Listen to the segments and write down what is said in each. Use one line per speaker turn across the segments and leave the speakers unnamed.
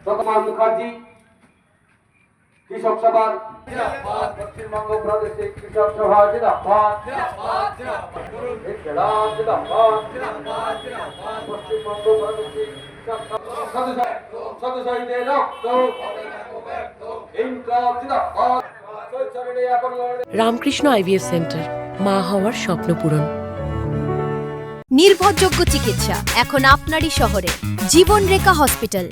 ততমান মুখার্জি কৃষক সভার পশ্চিমবঙ্গ প্রদেশে কৃষক সভা জিন্দাবাদ পশ্চিমবঙ্গ প্রদেশে শত শহীদের রক্ত ইনকলাব জিন্দাবাদ।
রামকৃষ্ণ আইভিএফ সেন্টার, মা হওয়ার স্বপ্ন পূরণ।
নির্ভরযোগ্য চিকিৎসা এখন আপনারই শহরে, জীবনরেখা হসপিটাল।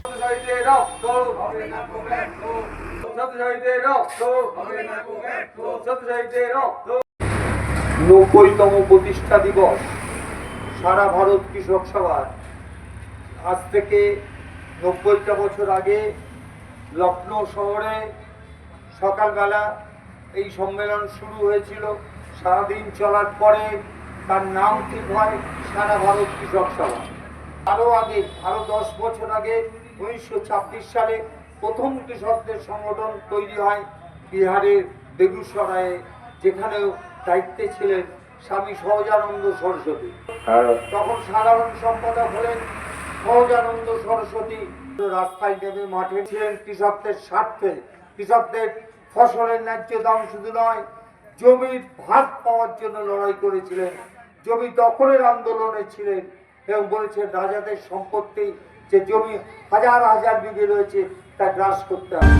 90তম প্রতিষ্ঠা দিবস সারা ভারত কৃষক সভার। আজ থেকে 90টা বছর আগে লখনৌ শহরে সকালবেলা এই সম্মেলন শুরু হয়েছিল। সারাদিন চলার পরে তার নাম ঠিক হয় সারা ভারত কৃষক সভা। আরও 10 বছর আগে 1926 সালে প্রথম কৃষকদের সংগঠন তৈরি হয় বিহারের বেগুসরায়ে, যেখানেও দায়িত্বে ছিলেন স্বামী সহজানন্দ সরস্বতী। তখন সাধারণ সম্পাদক হলেন সহজানন্দ সরস্বতী। রাস্তায় নেমে মাঠে ছিলেন কৃষকদের স্বার্থে। কৃষকদের ফসলের ন্যায্য দাম শুধু নয়, জমির ভাগ পাওয়ার জন্য লড়াই করেছিলেন। জমি দখলের আন্দোলনে ছিলেন এবং বলেছেন রাজাদের সম্পত্তি, যে জমি হাজার হাজার বিঘে রয়েছে তা গ্রাস করতে হবে।